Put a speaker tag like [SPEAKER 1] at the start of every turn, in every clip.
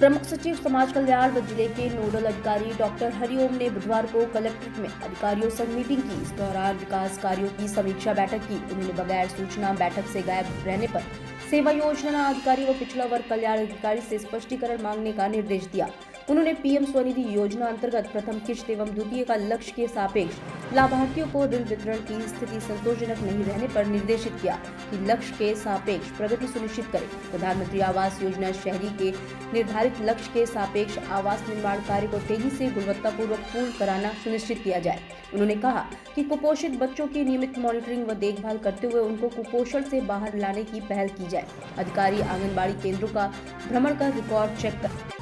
[SPEAKER 1] प्रमुख सचिव समाज कल्याण व जिले के नोडल अधिकारी डॉक्टर हरिओम ने बुधवार को कलेक्ट्रेट में अधिकारियों संग मीटिंग की। इस दौरान विकास कार्यों की समीक्षा बैठक की। उन्होंने बगैर सूचना बैठक से गायब रहने पर सेवा योजना अधिकारी व पिछड़ा वर्ग कल्याण अधिकारी से स्पष्टीकरण मांगने का निर्देश दिया। उन्होंने पीएम स्वनिधि योजना अंतर्गत प्रथम किश्त एवं द्वितीय का लक्ष्य के सापेक्ष लाभार्थियों को ऋण वितरण की स्थिति संतोषजनक नहीं रहने पर निर्देशित किया कि लक्ष्य के सापेक्ष प्रगति सुनिश्चित करें। प्रधानमंत्री आवास योजना शहरी के निर्धारित लक्ष्य के सापेक्ष आवास निर्माण कार्य को तेजी से गुणवत्तापूर्वक पूर्ण कराना सुनिश्चित किया जाए। उन्होंने कहा कि कुपोषित बच्चों की नियमित मॉनिटरिंग व देखभाल करते हुए उनको कुपोषण से बाहर लाने की पहल की जाए। अधिकारी आंगनबाड़ी केंद्रों का भ्रमण कर रिकॉर्ड चेक कर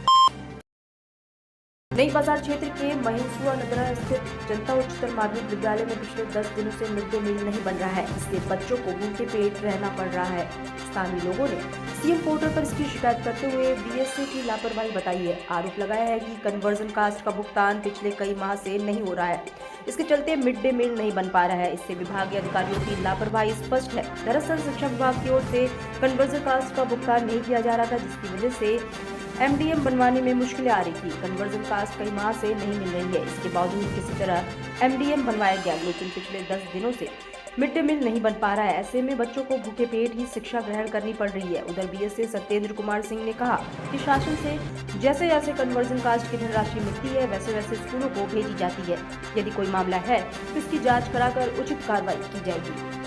[SPEAKER 1] नई बाजार क्षेत्र के महिसुआ नगर स्थित जनता उच्चतर माध्यमिक विद्यालय में पिछले 10 दिनों से मिड डे मील नहीं बन रहा है। इससे बच्चों को भूखे पेट रहना पड़ रहा है। स्थानीय लोगों ने सीएम पोर्टल पर इसकी शिकायत करते हुए बीएसए की लापरवाही बताई है। आरोप लगाया है कि कन्वर्जन कास्ट का भुगतान पिछले कई माह से नहीं हो रहा है। इसके चलते मिड डे मील नहीं बन पा रहा है। इससे विभागीय अधिकारियों की लापरवाही स्पष्ट है। दरअसल शिक्षा विभाग की ओर से कन्वर्जन कास्ट का भुगतान नहीं किया जा रहा था, जिसकी वजह से एमडीएम बनवाने में मुश्किलें आ रही थी। कन्वर्जन कास्ट कई माह से नहीं मिल रही है। इसके बावजूद किसी तरह एमडीएम बनवाया गया, लेकिन पिछले 10 दिनों से मिड डे मील नहीं बन पा रहा है। ऐसे में बच्चों को भूखे पेट ही शिक्षा ग्रहण करनी पड़ रही है। उधर बीएसए सत्येंद्र कुमार सिंह ने कहा कि शासन से जैसे जैसे कन्वर्जन कास्ट की धनराशि मिलती है वैसे वैसे स्कूलों को भेजी जाती है। यदि कोई मामला है तो इसकी जाँच कराकर उचित कार्रवाई की जाएगी।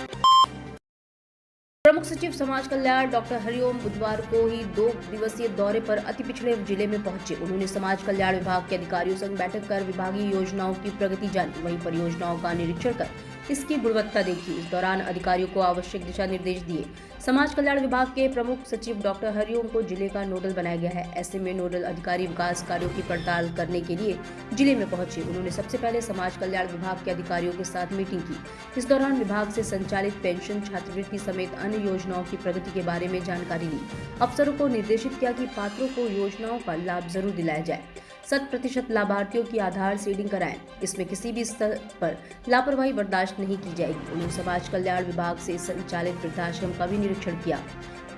[SPEAKER 1] प्रमुख सचिव समाज कल्याण डॉक्टर हरिओम बुधवार को ही 2 दिवसीय दौरे पर अति पिछड़े जिले में पहुंचे। उन्होंने समाज कल्याण विभाग के अधिकारियों संग बैठक कर विभागीय योजनाओं की प्रगति जानी, वहीं परियोजनाओं का निरीक्षण कर इसकी गुणवत्ता देखी। इस दौरान अधिकारियों को आवश्यक दिशा निर्देश दिए। समाज कल्याण विभाग के प्रमुख सचिव डॉक्टर हरिओम को जिले का नोडल बनाया गया है। ऐसे में नोडल अधिकारी विकास कार्यों की पड़ताल करने के लिए जिले में पहुंचे। उन्होंने सबसे पहले समाज कल्याण विभाग के अधिकारियों के साथ मीटिंग की। इस दौरान विभाग से संचालित पेंशन, छात्रवृत्ति समेत अन्य योजनाओं की प्रगति के बारे में जानकारी ली। अफसरों को निर्देशित किया कि पात्रों को योजनाओं का लाभ जरूर दिलाया जाए। 100% लाभार्थियों की आधार सीडिंग कराएं। इसमें किसी भी स्तर पर लापरवाही बर्दाश्त नहीं की जाएगी। उन्होंने समाज कल्याण विभाग से संचालित वृद्धाश्रम का भी निरीक्षण किया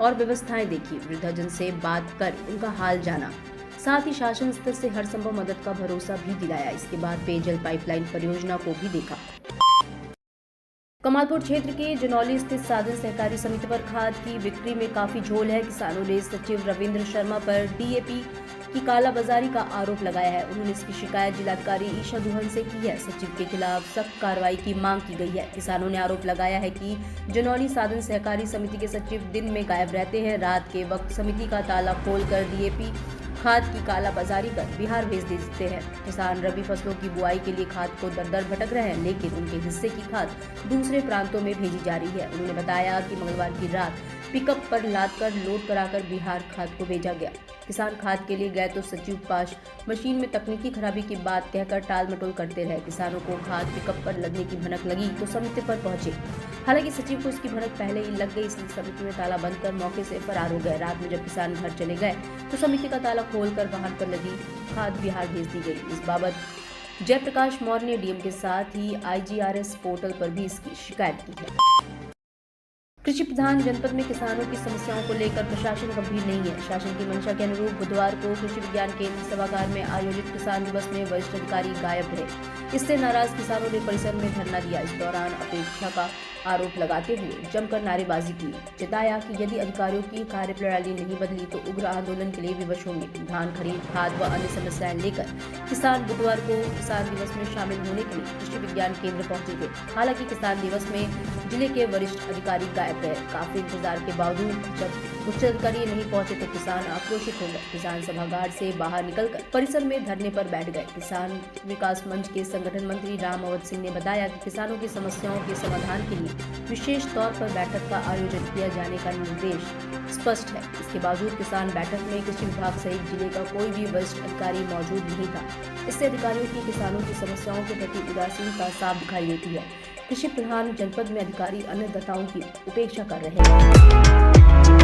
[SPEAKER 1] और व्यवस्थाएं देखी। वृद्धाजन से बात कर उनका हाल जाना, साथ ही शासन स्तर से हर संभव मदद का भरोसा भी दिलाया। इसके बाद पेयजल पाइपलाइन परियोजना को भी देखा। कमालपुर क्षेत्र के जनौली स्थित साधन सहकारी समिति पर खाद की बिक्री में काफी झोल है। किसानों ने सचिव रविंद्र शर्मा पर डीएपी की कालाबाजारी का आरोप लगाया है। उन्होंने इसकी शिकायत जिलाधिकारी ईशा दुहन से की है। सचिव के खिलाफ सख्त कार्रवाई की मांग की गई है। किसानों ने आरोप लगाया है कि जनौली साधन सहकारी समिति के सचिव दिन में गायब रहते हैं, रात के वक्त समिति का ताला खोलकर डीएपी खाद की कालाबाजारी कर बिहार भेज देते हैं। किसान रबी फसलों की बुआई के लिए खाद को दर दर भटक रहे हैं, लेकिन उनके हिस्से की खाद दूसरे प्रांतों में भेजी जा रही है। उन्होंने बताया कि मंगलवार की रात पिकअप पर लादकर लोड कराकर बिहार खाद को भेजा गया। किसान खाद के लिए गए तो सचिव पास मशीन में तकनीकी खराबी की बात कहकर टाल मटोल करते रहे। किसानों को खाद पिकअप पर लगने की भनक लगी तो समिति पर पहुंचे। हालांकि सचिव को इसकी भनक पहले ही लग गई, इसलिए समिति में ताला बंद कर मौके से फरार हो गए। रात में जब किसान घर चले गए तो समिति का ताला खोलकर वाहन पर लगी खाद बिहार भेज दी गई। इस बाबत जयप्रकाश मौर्य ने डीएम के साथ ही आईजीआरएस पोर्टल पर भी इसकी शिकायत की है। कृषि प्रधान जनपद में किसानों की समस्याओं को लेकर प्रशासन गंभीर नहीं है। शासन की मंशा के अनुरूप बुधवार को कृषि विज्ञान केंद्र सभागार में आयोजित किसान दिवस में वरिष्ठ अधिकारी गायब रहे। इससे नाराज किसानों ने परिसर में धरना दिया। इस दौरान अपेक्षा का आरोप लगाते हुए जमकर नारेबाजी की, चिताया कि यदि अधिकारियों की कार्यप्रणाली नहीं बदली तो उग्र आंदोलन के लिए विवश होंगे। धान खरीद, खाद व अन्य समस्याएं लेकर किसान बुधवार को किसान दिवस में शामिल होने के लिए कृषि विज्ञान केंद्र पहुंचे थे। हालांकि किसान दिवस में जिले के वरिष्ठ अधिकारी गायब रहे। काफी इंतजार के बावजूद जब उच्च अधिकारी नहीं पहुंचे तो किसान आक्रोशित हो गए। किसान सभागार से बाहर निकलकर परिसर में धरने पर बैठ गए। किसान विकास मंच के संगठन मंत्री राम अवध सिंह ने बताया कि किसानों की समस्याओं के समाधान के लिए विशेष तौर पर बैठक का आयोजन किया जाने का निर्देश स्पष्ट है। इसके बावजूद किसान बैठक में कृषि विभाग सहित जिले का कोई भी वरिष्ठ अधिकारी मौजूद नहीं था। इससे अधिकारियों की किसानों की समस्याओं के प्रति उदासीनता साफ दिखाई देती है। कृषि प्रधान जनपद में अधिकारी अन्नदाताओं की उपेक्षा कर रहे हैं।